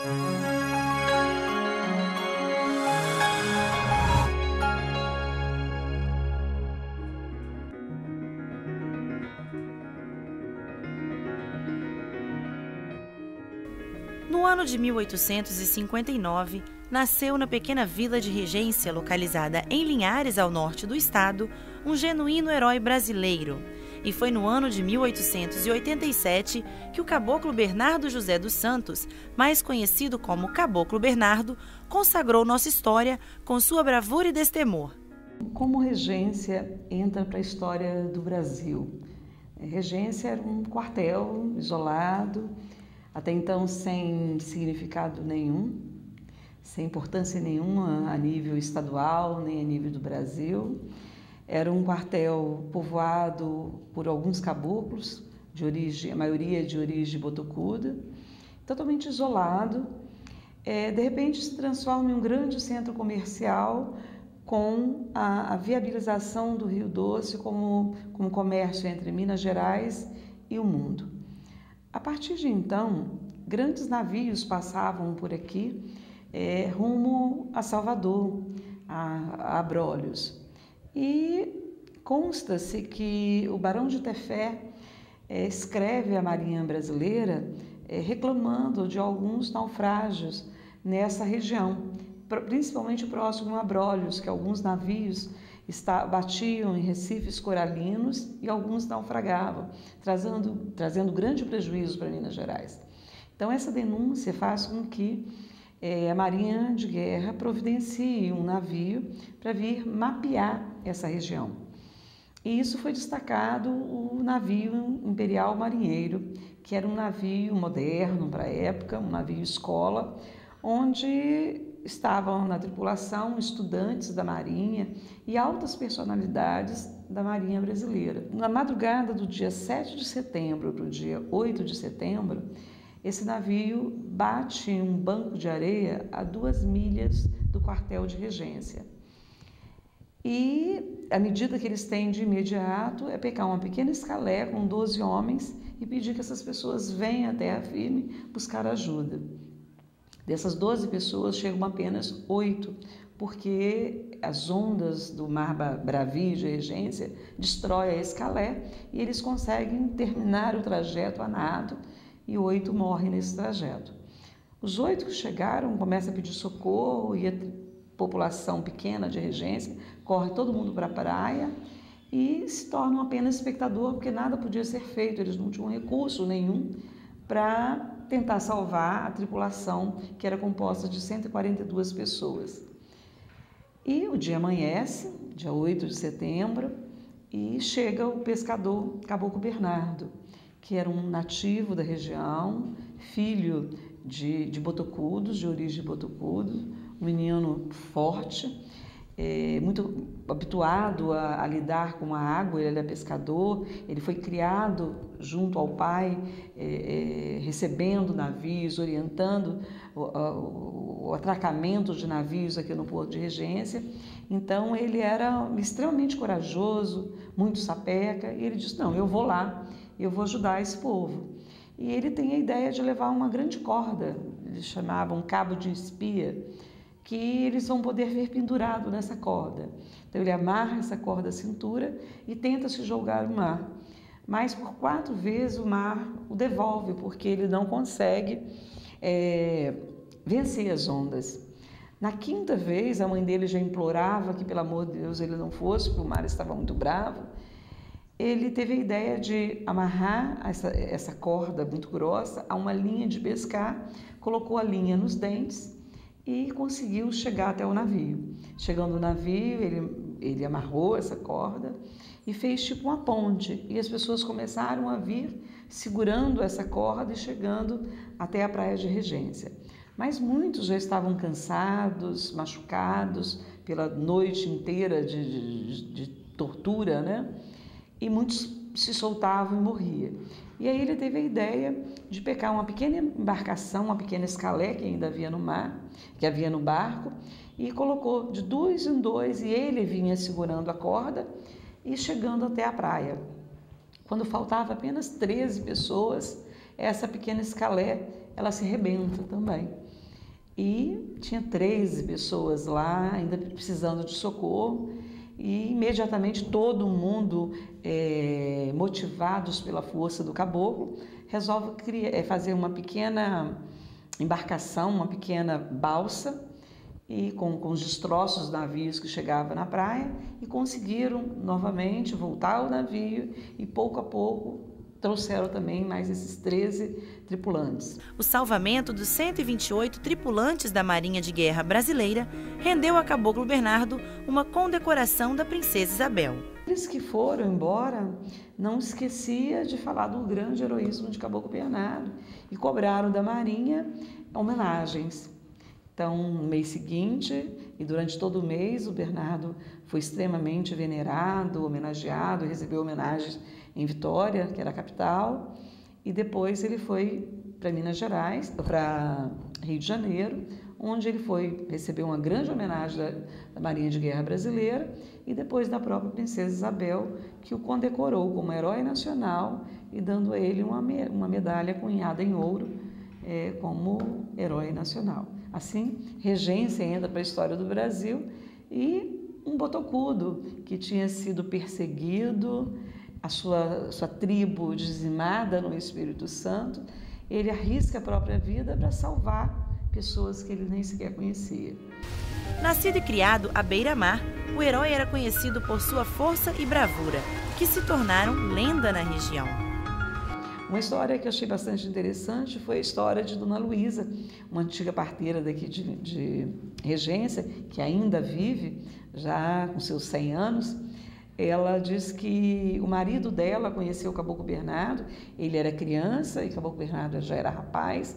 No ano de 1859, nasceu na pequena vila de Regência, localizada em Linhares, ao norte do estado, um genuíno herói brasileiro. E foi no ano de 1887 que o caboclo Bernardo José dos Santos, mais conhecido como Caboclo Bernardo, consagrou nossa história com sua bravura e destemor. Como Regência entra para a história do Brasil? Regência era um quartel isolado, até então sem significado nenhum, sem importância nenhuma a nível estadual, nem a nível do Brasil. Era um quartel povoado por alguns caboclos, a maioria de origem botocuda, totalmente isolado. De repente se transforma em um grande centro comercial com a viabilização do Rio Doce como comércio entre Minas Gerais e o mundo. A partir de então, grandes navios passavam por aqui rumo a Salvador, a Abrolhos. E consta-se que o Barão de Tefé escreve à Marinha Brasileira reclamando de alguns naufrágios nessa região, principalmente próximo a Abrolhos, que alguns navios batiam em recifes coralinos e alguns naufragavam, trazendo grande prejuízo para Minas Gerais. Então essa denúncia faz com que a Marinha de Guerra providencie um navio para vir mapear essa região. E isso foi destacado o navio Imperial Marinheiro, que era um navio moderno para a época, um navio escola, onde estavam na tripulação estudantes da Marinha e altas personalidades da Marinha Brasileira. Na madrugada do dia 7 de setembro para o dia 8 de setembro, esse navio bate em um banco de areia a 2 milhas do quartel de Regência. E a medida que eles têm de imediato é pegar uma pequena escalé com 12 homens e pedir que essas pessoas venham à terra firme buscar ajuda. Dessas 12 pessoas chegam apenas 8, porque as ondas do mar bravio de Regência destrói a escalé e eles conseguem terminar o trajeto a nado e 8 morrem nesse trajeto. Os 8 que chegaram começam a pedir socorro e a população pequena de Regência corre todo mundo para a praia e se tornam apenas espectador, porque nada podia ser feito, eles não tinham recurso nenhum para tentar salvar a tripulação, que era composta de 142 pessoas. E o dia amanhece, dia 8 de setembro, e chega o pescador Caboclo Bernardo, que era um nativo da região, filho de botocudos, de origem botocudo, um menino forte, muito habituado a lidar com a água. Ele era pescador, ele foi criado junto ao pai, recebendo navios, orientando o atracamento de navios aqui no Porto de Regência. Então ele era extremamente corajoso, muito sapeca, e ele disse: não, eu vou lá, eu vou ajudar esse povo. E ele tem a ideia de levar uma grande corda, eles chamavam cabo de espia, que eles vão poder ver pendurado nessa corda. Então ele amarra essa corda à cintura e tenta se jogar no mar. Mas por 4 vezes o mar o devolve, porque ele não consegue vencer as ondas. Na 5ª vez, a mãe dele já implorava que, pelo amor de Deus, ele não fosse, porque o mar estava muito bravo. Ele teve a ideia de amarrar essa corda muito grossa a uma linha de pescar, colocou a linha nos dentes e conseguiu chegar até o navio. Chegando no navio, ele amarrou essa corda e fez tipo uma ponte. E as pessoas começaram a vir segurando essa corda e chegando até a praia de Regência. Mas muitos já estavam cansados, machucados pela noite inteira de tortura, né? E muitos se soltavam e morriam. E aí ele teve a ideia de pegar uma pequena embarcação, uma pequena escalé que ainda havia no mar, que havia no barco, e colocou de 2 em 2, e ele vinha segurando a corda e chegando até a praia. Quando faltava apenas 13 pessoas, essa pequena escalé, ela se rebenta também. E tinha 13 pessoas lá, ainda precisando de socorro, e imediatamente todo mundo, motivados pela força do caboclo, resolve fazer uma pequena embarcação, uma pequena balsa, e com os destroços dos navios que chegavam na praia, e conseguiram novamente voltar ao navio e pouco a pouco trouxeram também mais esses 13 tripulantes. O salvamento dos 128 tripulantes da Marinha de Guerra Brasileira rendeu a Caboclo Bernardo uma condecoração da Princesa Isabel. Eles que foram embora não esquecia de falar do grande heroísmo de Caboclo Bernardo e cobraram da Marinha homenagens. Então, no mês seguinte e durante todo o mês, o Bernardo foi extremamente venerado, homenageado, recebeu homenagens em Vitória, que era a capital, e depois ele foi para Minas Gerais, para Rio de Janeiro, onde ele recebeu uma grande homenagem da Marinha de Guerra Brasileira e depois da própria Princesa Isabel, que o condecorou como herói nacional e dando a ele uma medalha cunhada em ouro como herói nacional. Assim, Regência entra para a história do Brasil e um botocudo que tinha sido perseguido, a sua tribo dizimada no Espírito Santo, ele arrisca a própria vida para salvar pessoas que ele nem sequer conhecia. Nascido e criado à beira-mar, o herói era conhecido por sua força e bravura, que se tornaram lenda na região. Uma história que eu achei bastante interessante foi a história de Dona Luísa, uma antiga parteira daqui de Regência, que ainda vive, já com seus 100 anos. Ela diz que o marido dela conheceu o Caboclo Bernardo, ele era criança e Caboclo Bernardo já era rapaz,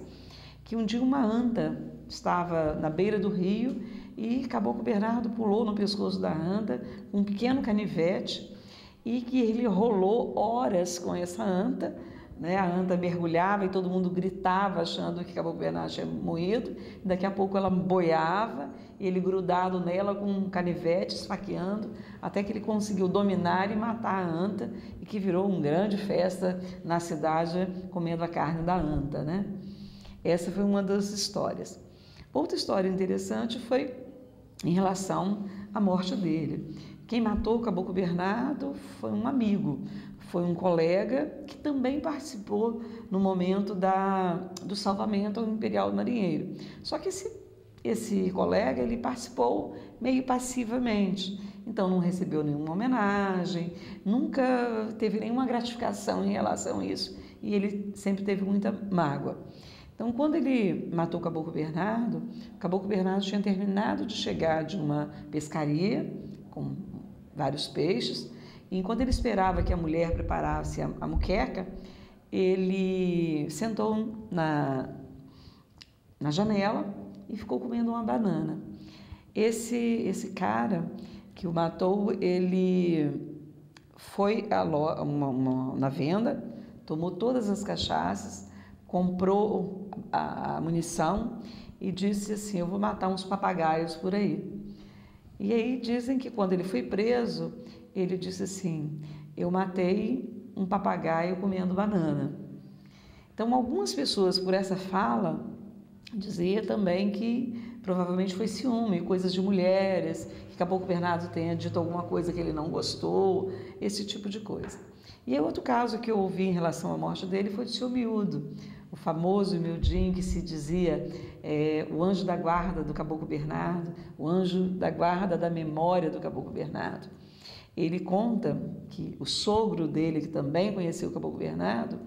que um dia uma anta estava na beira do rio e Caboclo Bernardo pulou no pescoço da anta com um pequeno canivete e que ele rolou horas com essa anta, né? A anta mergulhava e todo mundo gritava achando que Caboclo Bernardo tinha morrido. Daqui a pouco ela boiava, ele grudado nela com um canivete, esfaqueando, até que ele conseguiu dominar e matar a anta e que virou uma grande festa na cidade comendo a carne da anta, né? Essa foi uma das histórias. Outra história interessante foi em relação à morte dele. Quem matou o Caboclo Bernardo foi um amigo, foi um colega que também participou no momento do salvamento ao Imperial Marinheiro. Só que esse colega ele participou meio passivamente, então não recebeu nenhuma homenagem, nunca teve nenhuma gratificação em relação a isso e ele sempre teve muita mágoa. Então, quando ele matou o Caboclo Bernardo tinha terminado de chegar de uma pescaria com vários peixes, e enquanto ele esperava que a mulher preparasse a muqueca, ele sentou na janela e ficou comendo uma banana. Esse cara que o matou, ele foi na venda, tomou todas as cachaças, comprou a munição e disse assim: eu vou matar uns papagaios por aí. E aí dizem que quando ele foi preso, ele disse assim: eu matei um papagaio comendo banana. Então, algumas pessoas, por essa fala, diziam também que provavelmente foi ciúme, coisas de mulheres, que Caboclo Bernardo tenha dito alguma coisa que ele não gostou, esse tipo de coisa. E outro caso que eu ouvi em relação à morte dele foi de Seu Miúdo, o famoso miudinho que se dizia o anjo da guarda do Caboclo Bernardo, o anjo da guarda da memória do Caboclo Bernardo. Ele conta que o sogro dele, que também conheceu o Caboclo Bernardo,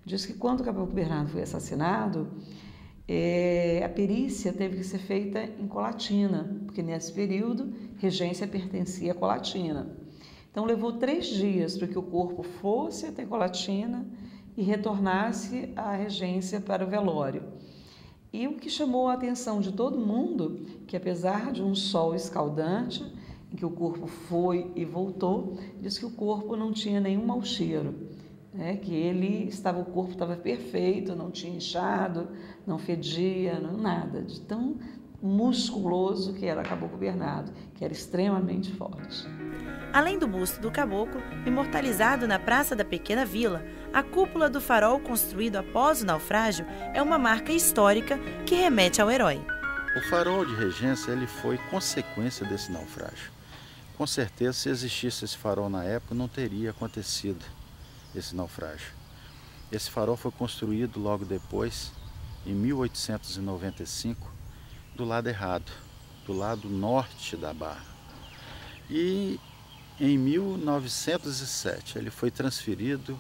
diz que quando o Caboclo Bernardo foi assassinado, a perícia teve que ser feita em Colatina, porque nesse período Regência pertencia a Colatina. Então levou 3 dias para que o corpo fosse até Colatina e retornasse à Regência para o velório. E o que chamou a atenção de todo mundo, que apesar de um sol escaldante, em que o corpo foi e voltou, diz que o corpo não tinha nenhum mau cheiro, né? Que o corpo estava perfeito, não tinha inchado, não fedia, nada, de tão musculoso que era Caboclo Bernardo, que era extremamente forte. Além do busto do caboclo, imortalizado na Praça da Pequena Vila, a cúpula do farol construído após o naufrágio é uma marca histórica que remete ao herói. O farol de Regência ele foi consequência desse naufrágio. Com certeza, se existisse esse farol na época, não teria acontecido esse naufrágio. Esse farol foi construído logo depois, em 1895, do lado errado, do lado norte da Barra. E em 1907 ele foi transferido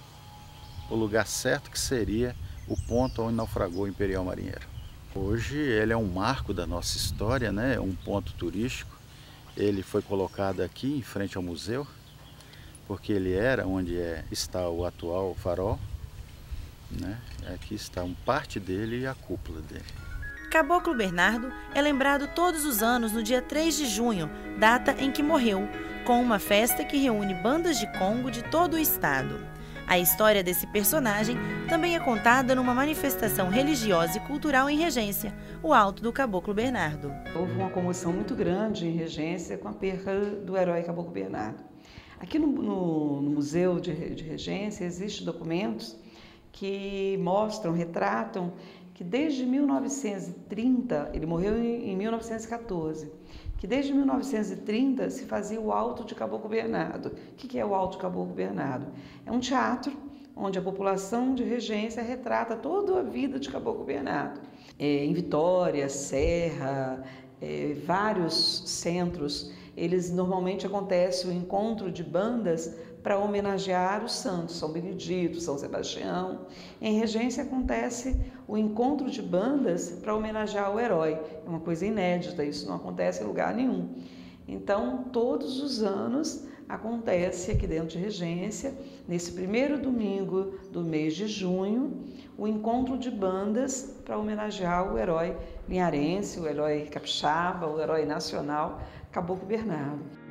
para o lugar certo, que seria o ponto onde naufragou o Imperial Marinheiro. Hoje ele é um marco da nossa história, né? É um ponto turístico. Ele foi colocado aqui em frente ao museu, porque ele era onde está o atual farol, né? Aqui está parte dele e a cúpula dele. Caboclo Bernardo é lembrado todos os anos no dia 3 de junho, data em que morreu, com uma festa que reúne bandas de Congo de todo o estado. A história desse personagem também é contada numa manifestação religiosa e cultural em Regência, o Alto do Caboclo Bernardo. Houve uma comoção muito grande em Regência com a perda do herói Caboclo Bernardo. Aqui no Museu de Regência existem documentos que mostram, retratam que desde 1930, ele morreu em 1914, que desde 1930 se fazia o Alto de Caboclo Bernardo. O que é o Alto de Caboclo Bernardo? É um teatro onde a população de Regência retrata toda a vida de Caboclo Bernardo. Em Vitória, Serra, vários centros, eles normalmente acontece o encontro de bandas para homenagear os santos, São Benedito, São Sebastião. Em Regência acontece o encontro de bandas para homenagear o herói. É uma coisa inédita, isso não acontece em lugar nenhum. Então, todos os anos acontece aqui dentro de Regência, nesse primeiro domingo do mês de junho, o encontro de bandas para homenagear o herói linharense, o herói capixaba, o herói nacional, Caboclo Bernardo.